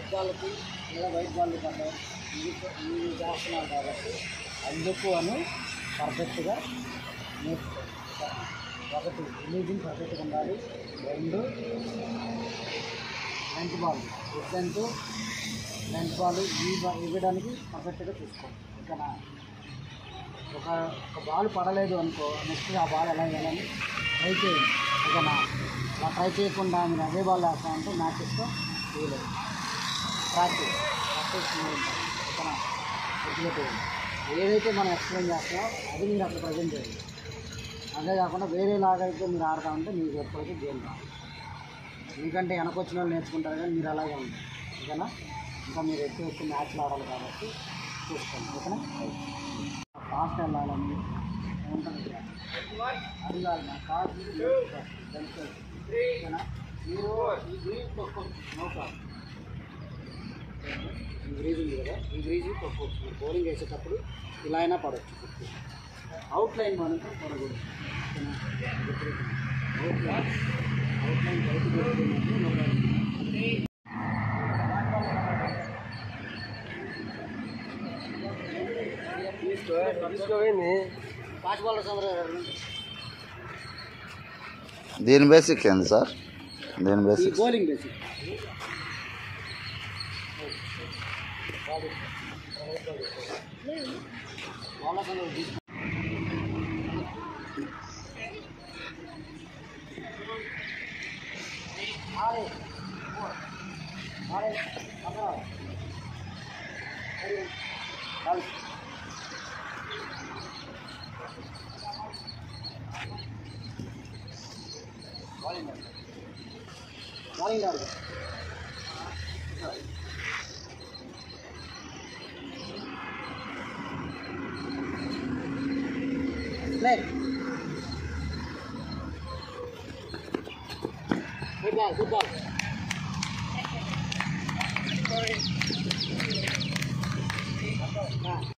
Red బాల్కి లేదా white ball కన్నా ఇవి చేస్తున్నారు కాబట్టి అందుకు అని పర్ఫెక్ట్గా నేర్చుకోవాలి. ఒకటి రిలీజింగ్ పర్ఫెక్ట్గా ఉండాలి. రెండు length ball different length ball ఇవ్వడానికి పర్ఫెక్ట్గా చూసుకోండి. ఓకేనా? ఒక బాల్ పడలేదు అనుకో, నెక్స్ట్ ఆ బాల్ ఎలా వేయాలని ట్రై చేయండి. ఓకేనా? అలా ట్రై చేయకుండా మీరు అదే బాల్ వేస్తామంటే మ్యాచెస్తో వేయలేదు. ప్రాక్టీస్ ఓకేనా? ఏదైతే మనం ఎక్స్ప్లెయిన్ చేస్తామో అది మీరు అక్కడ ప్రజెంట్ చేయండి. అదే కాకుండా వేరేలాగా అయితే మీరు ఆడతామంటే మీకు ఎప్పటికీ గేమ్ రాదు. ఎందుకంటే వెనకొచ్చిన వాళ్ళు నేర్చుకుంటారు కానీ మీరు అలాగే ఉంటారు. ఓకేనా? ఇంకా మీరు ఎక్కువ మ్యాచ్లు ఆడాలి కాబట్టి చూసుకోండి. ఓకేనా? ఫాస్ట్ వెళ్ళాలని ఉంటుంది అది కాదు. నా కాదు ఓకేనా? మీరు ఈ గ్రీజ్ తొక్కొచ్చు, నో ప్రాబ్లం. ఈ గ్రీజ్ ఉంది కదా, ఈ గ్రీజ్ తొక్కొచ్చు. మీరు బౌలింగ్ వేసేటప్పుడు ఇలా అయినా పడవచ్చు. అవుట్ లైన్ మనం పడకూడదు. అవుట్ లైన్ తీసుకోపోయింది. ఫాస్ట్ బాలర్స్ అందరూ దీని బేసిక్ ఏంది సార్? దీని బేసిక్ బౌలింగ్ బేసిక్ బాలర్స్ అందరూ తీసుకో. bowling ఆడు. Play. Good ball, good ball.